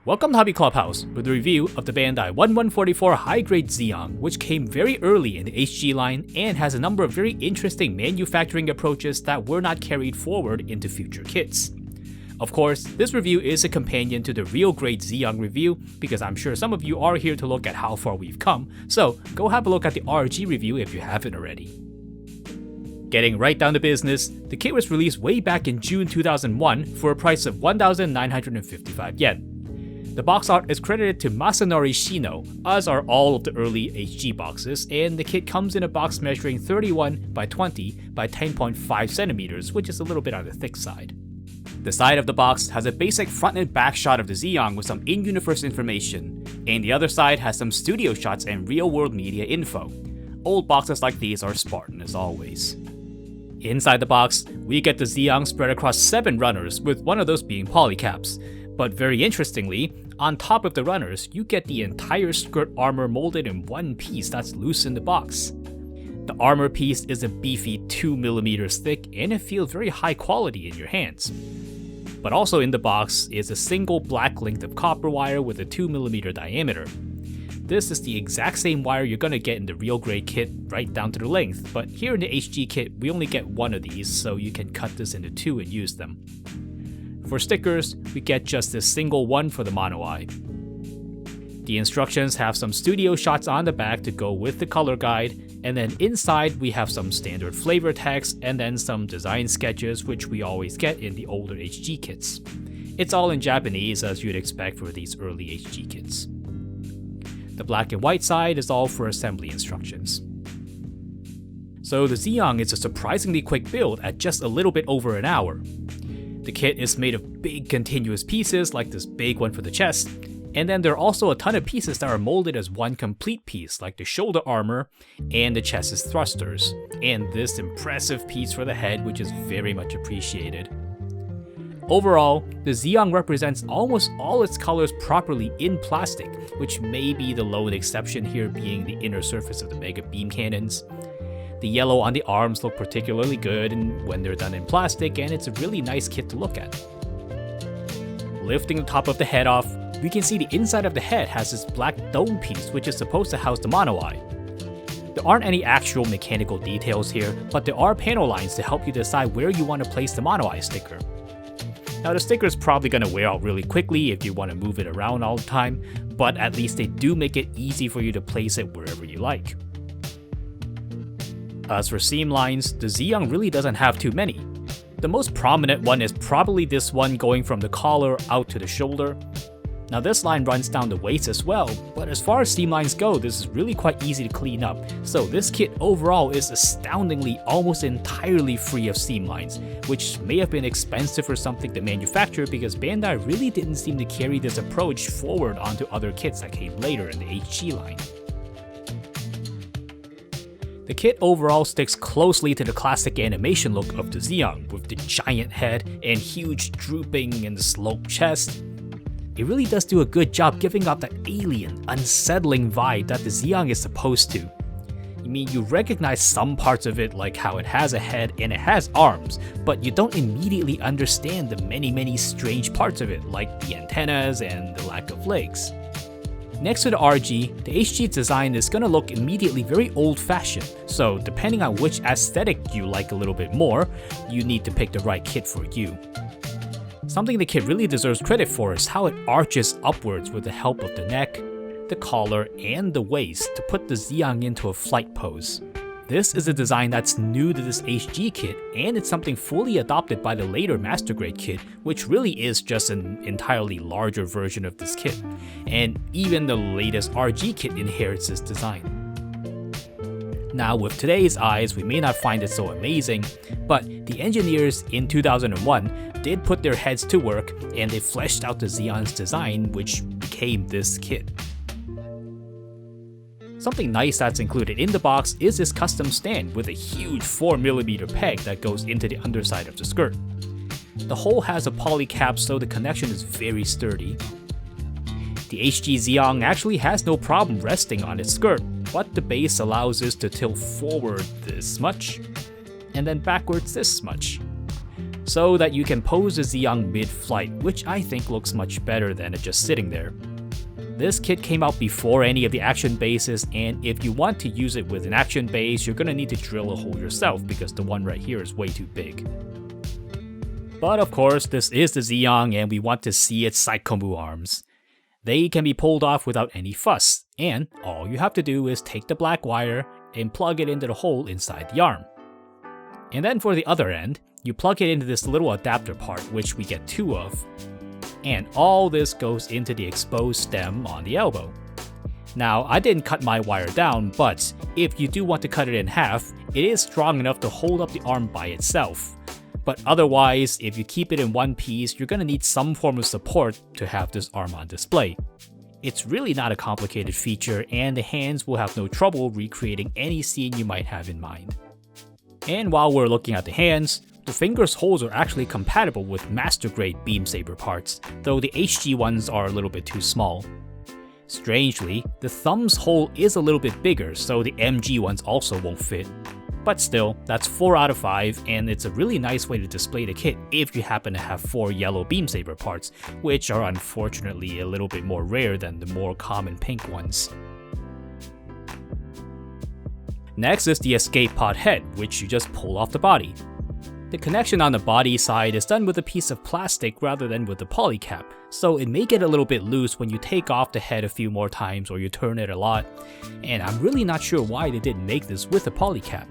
Welcome to Hobby Clubhouse with a review of the Bandai 1144 High Grade Zeong, which came very early in the HG line and has a number of very interesting manufacturing approaches that were not carried forward into future kits. Of course, this review is a companion to the Real Grade Zeong review because I'm sure some of you are here to look at how far we've come, so go have a look at the RG review if you haven't already. Getting right down to business, the kit was released way back in June 2001 for a price of 1,955 yen. The box art is credited to Masanori Shino, as are all of the early HG boxes, and the kit comes in a box measuring 31 by 20 by 10.5 centimeters, which is a little bit on the thick side. The side of the box has a basic front and back shot of the Zeong with some in-universe information, and the other side has some studio shots and real-world media info. Old boxes like these are Spartan as always. Inside the box, we get the Zeong spread across 7 runners, with one of those being polycaps. But very interestingly, on top of the runners, you get the entire skirt armor molded in one piece that's loose in the box. The armor piece is a beefy 2mm thick and it feels very high quality in your hands. But also in the box is a single black length of copper wire with a 2mm diameter. This is the exact same wire you're gonna get in the Real Grade kit right down to the length, but here in the HG kit we only get one of these, so you can cut this into 2 and use them. For stickers, we get just this single one for the mono eye. The instructions have some studio shots on the back to go with the color guide, and then inside we have some standard flavor text and then some design sketches which we always get in the older HG kits. It's all in Japanese as you'd expect for these early HG kits. The black and white side is all for assembly instructions. So the Zeong is a surprisingly quick build at just a little bit over an hour. The kit is made of big continuous pieces like this big one for the chest, and then there are also a ton of pieces that are molded as one complete piece like the shoulder armor and the chest's thrusters, and this impressive piece for the head which is very much appreciated. Overall, the Zeong represents almost all its colors properly in plastic, which may be the lone exception here being the inner surface of the mega beam cannons. The yellow on the arms look particularly good when they're done in plastic, and it's a really nice kit to look at. Lifting the top of the head off, we can see the inside of the head has this black dome piece which is supposed to house the mono eye. There aren't any actual mechanical details here, but there are panel lines to help you decide where you want to place the mono eye sticker. Now the sticker is probably going to wear out really quickly if you want to move it around all the time, but at least they do make it easy for you to place it wherever you like. As for seam lines, the Zeong really doesn't have too many. The most prominent one is probably this one going from the collar out to the shoulder. Now this line runs down the waist as well, but as far as seam lines go, this is really quite easy to clean up, so this kit overall is astoundingly almost entirely free of seam lines, which may have been expensive for something to manufacture because Bandai really didn't seem to carry this approach forward onto other kits that came later in the HG line. The kit overall sticks closely to the classic animation look of the Zeong, with the giant head and huge drooping and sloped chest. It really does do a good job giving off that alien, unsettling vibe that the Zeong is supposed to. I mean, you recognize some parts of it like how it has a head and it has arms, but you don't immediately understand the many strange parts of it like the antennas and the lack of legs. Next to the RG, the HG design is gonna look immediately very old-fashioned, so depending on which aesthetic you like a little bit more, you need to pick the right kit for you. Something the kit really deserves credit for is how it arches upwards with the help of the neck, the collar, and the waist to put the Zeong into a flight pose. This is a design that's new to this HG kit, and it's something fully adopted by the later Master Grade kit, which really is just an entirely larger version of this kit. And even the latest RG kit inherits this design. Now with today's eyes, we may not find it so amazing, but the engineers in 2001 did put their heads to work and they fleshed out the Zeong's design, which became this kit. Something nice that's included in the box is this custom stand with a huge 4mm peg that goes into the underside of the skirt. The hole has a poly cap, so the connection is very sturdy. The HG Zeong actually has no problem resting on its skirt, but the base allows this to tilt forward this much, and then backwards this much. so that you can pose the Zeong mid-flight, which I think looks much better than it just sitting there. This kit came out before any of the action bases, and if you want to use it with an action base, you're gonna need to drill a hole yourself because the one right here is way too big. But of course, this is the Zeong and we want to see its Saikomu arms. They can be pulled off without any fuss, and all you have to do is take the black wire and plug it into the hole inside the arm. And then for the other end, you plug it into this little adapter part, which we get 2 of. And all this goes into the exposed stem on the elbow. Now, I didn't cut my wire down, but if you do want to cut it in half, it is strong enough to hold up the arm by itself. But otherwise, if you keep it in one piece, you're gonna need some form of support to have this arm on display. It's really not a complicated feature, and the hands will have no trouble recreating any scene you might have in mind. And while we're looking at the hands, the fingers' holes are actually compatible with master grade beam saber parts, though the HG ones are a little bit too small. Strangely, the thumb's hole is a little bit bigger, so the MG ones also won't fit. But still, that's 4 out of 5, and it's a really nice way to display the kit if you happen to have 4 yellow beam saber parts, which are unfortunately a little bit more rare than the more common pink ones. Next is the escape pod head, which you just pull off the body. The connection on the body side is done with a piece of plastic rather than with the poly cap, so it may get a little bit loose when you take off the head a few more times or you turn it a lot, and I'm really not sure why they didn't make this with a poly cap.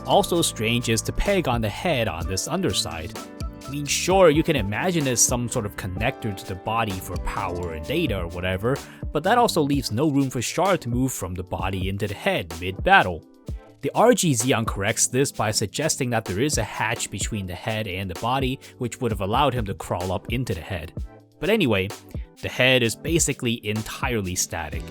Also strange is the peg on the head on this underside. I mean, sure, you can imagine it as some sort of connector to the body for power and data or whatever, but that also leaves no room for Char to move from the body into the head mid-battle. The RG Zeong corrects this by suggesting that there is a hatch between the head and the body, which would have allowed him to crawl up into the head. But anyway, the head is basically entirely static.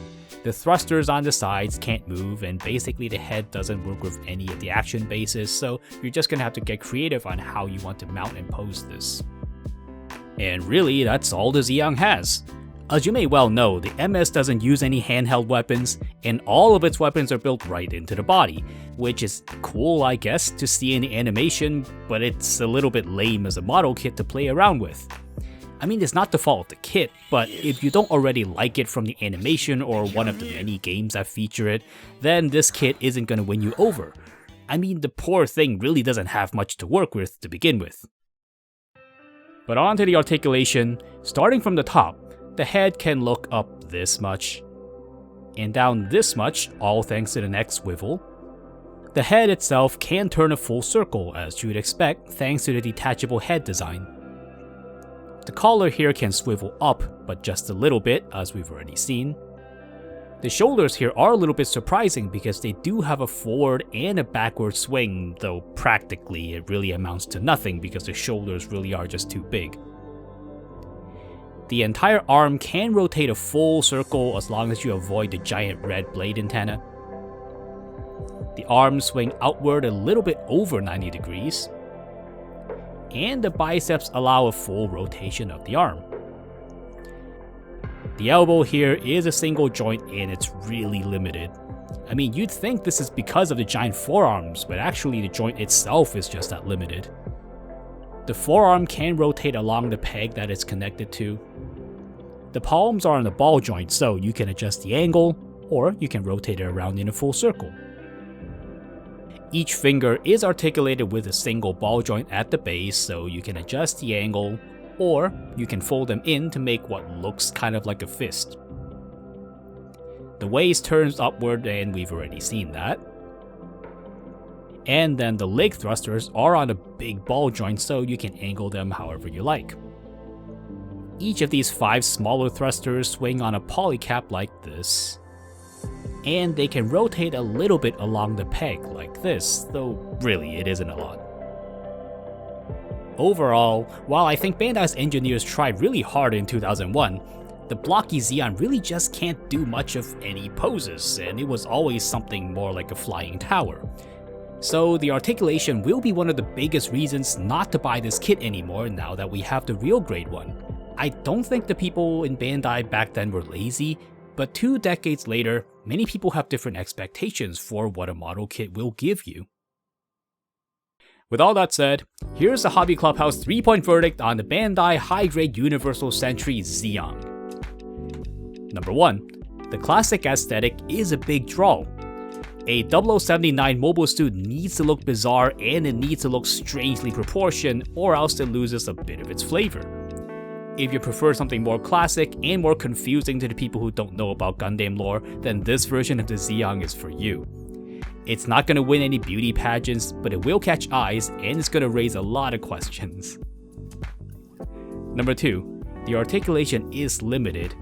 The thrusters on the sides can't move, and basically the head doesn't work with any of the action bases, so you're just gonna have to get creative on how you want to mount and pose this. And really, that's all the Zeong has. As you may well know, the MS doesn't use any handheld weapons, and all of its weapons are built right into the body, which is cool, I guess, to see in the animation, but it's a little bit lame as a model kit to play around with. I mean, it's not the fault of the kit, but if you don't already like it from the animation or one of the many games that feature it, then this kit isn't gonna win you over. I mean, the poor thing really doesn't have much to work with to begin with. But on to the articulation. Starting from the top, the head can look up this much, and down this much, all thanks to the neck swivel. The head itself can turn a full circle, as you would expect, thanks to the detachable head design. The collar here can swivel up, but just a little bit, as we've already seen. The shoulders here are a little bit surprising because they do have a forward and a backward swing, though practically it really amounts to nothing because the shoulders really are just too big. The entire arm can rotate a full circle as long as you avoid the giant red blade antenna. The arms swing outward a little bit over 90 degrees. And the biceps allow a full rotation of the arm. The elbow here is a single joint and it's really limited. I mean, you'd think this is because of the giant forearms, but actually the joint itself is just that limited. The forearm can rotate along the peg that it's connected to. The palms are on the ball joint, so you can adjust the angle, or you can rotate it around in a full circle. Each finger is articulated with a single ball joint at the base, so you can adjust the angle, or you can fold them in to make what looks kind of like a fist. The waist turns upward, and we've already seen that. And then the leg thrusters are on a big ball joint, so you can angle them however you like. Each of these 5 smaller thrusters swing on a polycap like this, and they can rotate a little bit along the peg like this, though really it isn't a lot. Overall, while I think Bandai's engineers tried really hard in 2001, the blocky Zeong really just can't do much of any poses, and it was always something more like a flying tower. So the articulation will be one of the biggest reasons not to buy this kit anymore now that we have the real grade one. I don't think the people in Bandai back then were lazy, but 2 decades later, many people have different expectations for what a model kit will give you. With all that said, here's the Hobby Clubhouse 3-point verdict on the Bandai high-grade Universal Sentry Zeong. Number 1. The classic aesthetic is a big draw. A 0079 mobile suit needs to look bizarre and it needs to look strangely proportioned, or else it loses a bit of its flavor. If you prefer something more classic and more confusing to the people who don't know about Gundam lore, then this version of the Zeong is for you. It's not going to win any beauty pageants, but it will catch eyes and it's going to raise a lot of questions. Number 2. The articulation is limited,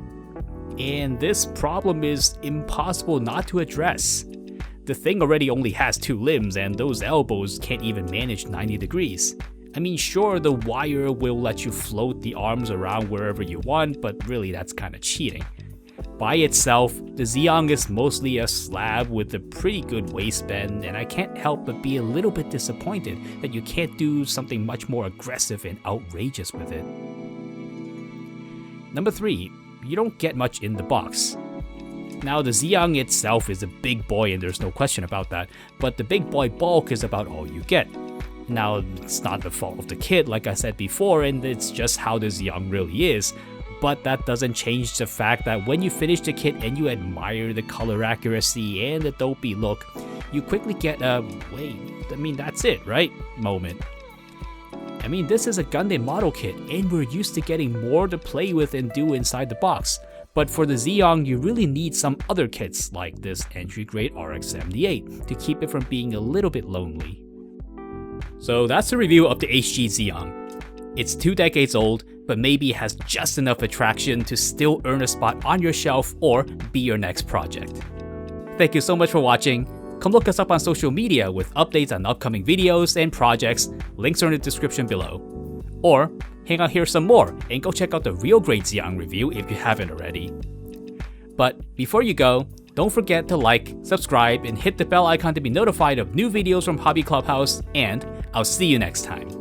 and this problem is impossible not to address. The thing already only has 2 limbs, and those elbows can't even manage 90 degrees. I mean, sure, the wire will let you float the arms around wherever you want, but really that's kinda cheating. By itself, the Zeong is mostly a slab with a pretty good waistband, and I can't help but be a little bit disappointed that you can't do something much more aggressive and outrageous with it. Number 3. You don't get much in the box. Now, the Zeong itself is a big boy and there's no question about that, but the big boy bulk is about all you get. Now, it's not the fault of the kit like I said before, and it's just how the Zeong really is, but that doesn't change the fact that when you finish the kit and you admire the color accuracy and the dopey look, you quickly get a, wait, I mean that's it, right? moment. I mean, this is a Gundam model kit and we're used to getting more to play with and do inside the box. But for the Zeong, you really need some other kits like this entry-grade RX-78 to keep it from being a little bit lonely. So that's the review of the HG Zeong. It's 2 decades old, but maybe it has just enough attraction to still earn a spot on your shelf or be your next project. Thank you so much for watching. Come look us up on social media with updates on upcoming videos and projects. Links are in the description below. Or hang out here some more and go check out the Real Grade Zeong review if you haven't already. But before you go, don't forget to like, subscribe, and hit the bell icon to be notified of new videos from Hobby Clubhouse, and I'll see you next time.